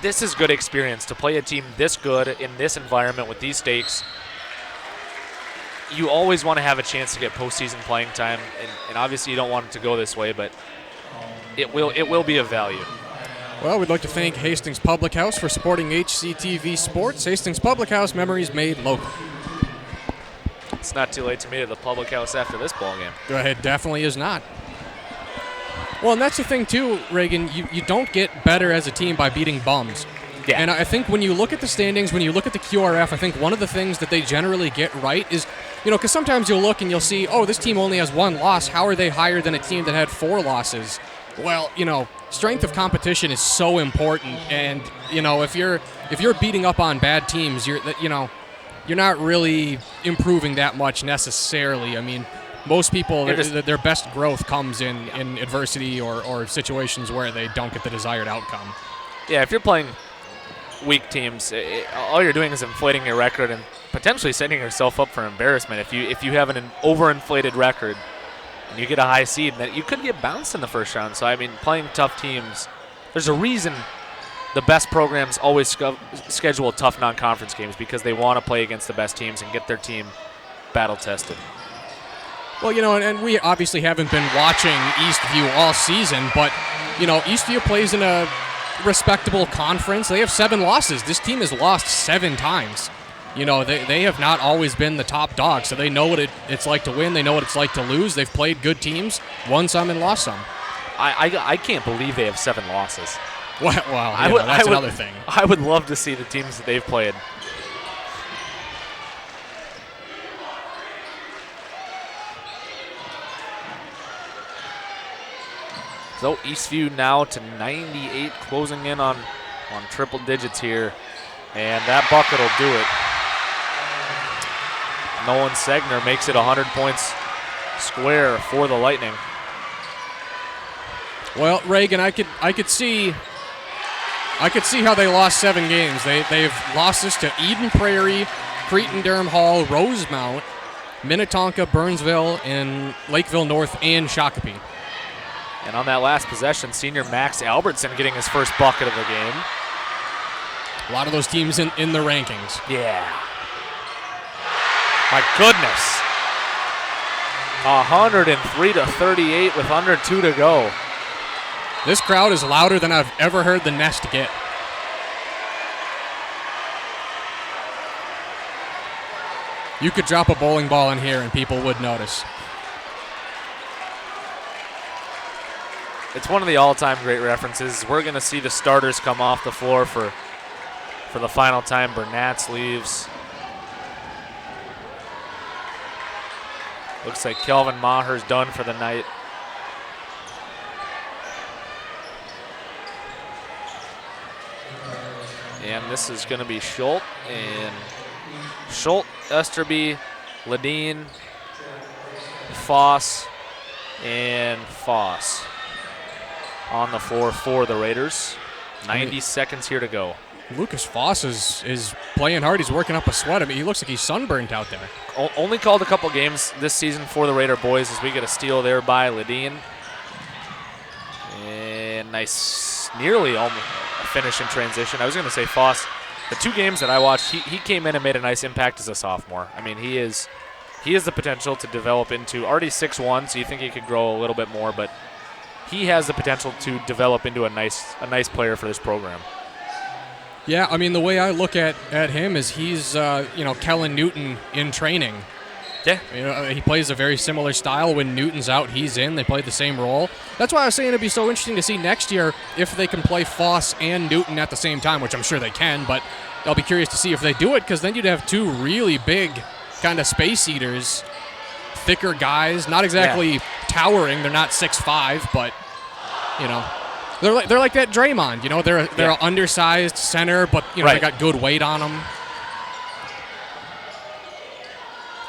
this is good experience to play a team this good in this environment with these stakes. You always want to have a chance to get postseason playing time, and obviously you don't want it to go this way, but it will be of value. Well, we'd like to thank Hastings Public House for supporting HCTV Sports. Hastings Public House, memories made local. It's not too late to meet at the Public House after this ball game. It definitely is not. Well, and that's the thing, too, Reagan. You don't get better as a team by beating bums. Yeah. And I think when you look at the standings, when you look at the QRF, I think one of the things that they generally get right is, because sometimes you'll look and you'll see, oh, this team only has one loss. How are they higher than a team that had 4 losses? Well, strength of competition is so important. And, if you're beating up on bad teams, you're not really improving that much necessarily. I mean, most people, their best growth comes in adversity or situations where they don't get the desired outcome. Yeah, if you're playing weak teams, all you're doing is inflating your record and potentially setting yourself up for embarrassment. If you have an overinflated record and you get a high seed, then you could get bounced in the first round. So, I mean, playing tough teams, there's a reason the best programs always schedule tough non-conference games, because they want to play against the best teams and get their team battle-tested. Well, and we obviously haven't been watching Eastview all season, but, Eastview plays in a respectable conference. They have 7 losses. This team has lost 7 times. They have not always been the top dog, so they know what it's like to win. They know what it's like to lose. They've played good teams, won some and lost some. I can't believe they have 7 losses. Well, that's another thing. I would love to see the teams that they've played. So Eastview now to 98, closing in on triple digits here. And that bucket will do it. Nolan Segner makes it 100 points square for the Lightning. Well, Reagan, I could see how they lost 7 games. They've lost this to Eden Prairie, Cretin-Durham Hall, Rosemount, Minnetonka, Burnsville, and Lakeville North, and Shakopee. And on that last possession, senior Max Albertson getting his first bucket of the game. A lot of those teams in the rankings. Yeah. My goodness. 103-38 with under 2 to go. This crowd is louder than I've ever heard the Nest get. You could drop a bowling ball in here and people would notice. It's one of the all-time great references. We're going to see the starters come off the floor for the final time. Bernatz leaves. Looks like Kelvin Maher's done for the night. And this is going to be Schultz and Schultz, Esterby, Ledeen, Foss, and Foss on the floor for the Raiders. 90 seconds here to go. Lucas Foss is playing hard. He's working up a sweat. I mean, he looks like he's sunburned out there. Only called a couple games this season for the Raider boys as we get a steal there by Ledeen. And nice, nearly almost a finish in transition. I was going to say Foss, the 2 games that I watched, he came in and made a nice impact as a sophomore. I mean, he has the potential to develop into already 6'1", so you think he could grow a little bit more, but he has the potential to develop into a nice player for this program. Yeah, I mean, the way I look at him is he's, Kellen Newton in training. Yeah. He plays a very similar style. When Newton's out, he's in. They play the same role. That's why I was saying it'd be so interesting to see next year if they can play Foss and Newton at the same time, which I'm sure they can, but I'll be curious to see if they do it, because then you'd have 2 really big kind of space eaters, thicker guys, not exactly towering. They're not 6'5", but, they're like that Draymond. They're an undersized center, but, they got good weight on them.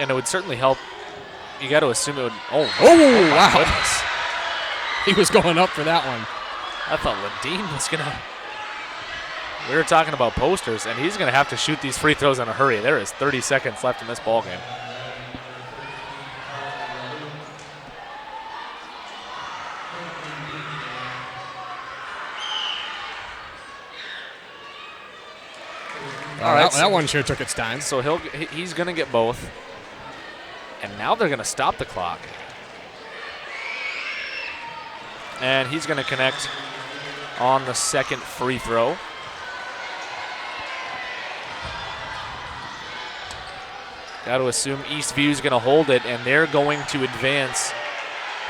And it would certainly help. You got to assume it would. Oh wow. Goodness. He was going up for that one. I thought Ledeen was going to. We were talking about posters, and he's going to have to shoot these free throws in a hurry. There is 30 seconds left in this ball game. All right, that one sure took its time. So he's going to get both. And now they're going to stop the clock. And he's going to connect on the second free throw. Got to assume Eastview is going to hold it, and they're going to advance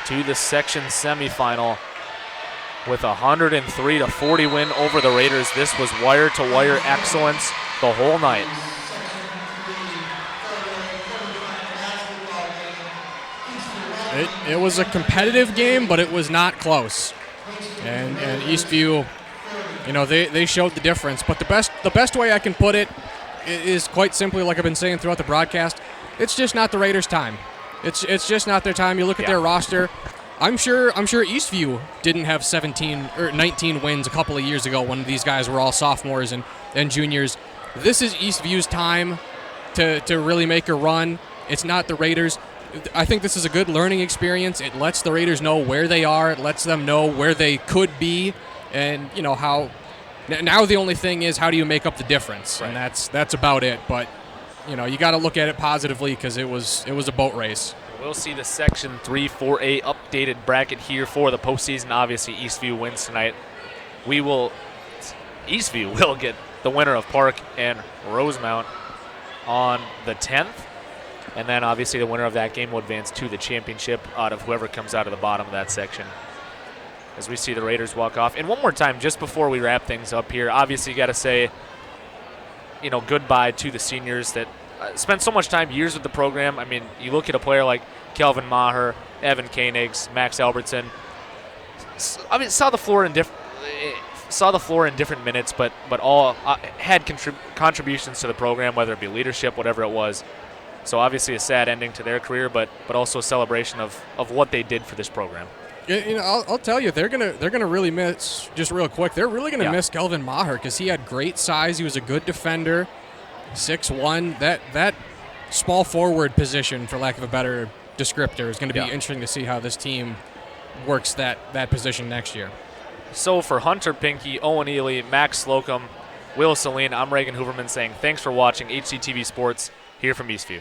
to the section semifinal with a 103-40 win over the Raiders. This was wire-to-wire excellence the whole night. It was a competitive game, but it was not close. And Eastview, they showed the difference. But the best way I can put it is quite simply, like I've been saying throughout the broadcast, it's just not the Raiders' time. It's just not their time. You look at their roster. I'm sure Eastview didn't have 17 or 19 wins a couple of years ago when these guys were all sophomores and juniors. This is Eastview's time to really make a run. It's not the Raiders. I think this is a good learning experience. It lets the Raiders know where they are. It lets them know where they could be, and how. Now the only thing is, how do you make up the difference? Right. And that's about it. But you got to look at it positively, because it was a boat race. We'll see the Section 3 4A updated bracket here for the postseason. Obviously, Eastview wins tonight. Eastview will get the winner of Park and Rosemount on the 10th. And then, obviously, the winner of that game will advance to the championship out of whoever comes out of the bottom of that section. As we see the Raiders walk off. And one more time, just before we wrap things up here, obviously, you got to say, goodbye to the seniors that spent so much time, years with the program. I mean, you look at a player like Kelvin Maher, Evan Koenigs, Max Albertson. I mean, saw the floor in different minutes, but all had contributions to the program, whether it be leadership, whatever it was. So obviously a sad ending to their career, but also a celebration of what they did for this program. I'll tell you, they're gonna really miss, just real quick, they're really gonna miss Kelvin Maher, because he had great size. He was a good defender, 6'1". That small forward position, for lack of a better descriptor, is going to be interesting to see how this team works that position next year. So for Hunter Pinkey, Owen Ely, Max Slocum, Will Saline, I'm Reagan Hooverman saying thanks for watching HCTV Sports here from Eastview.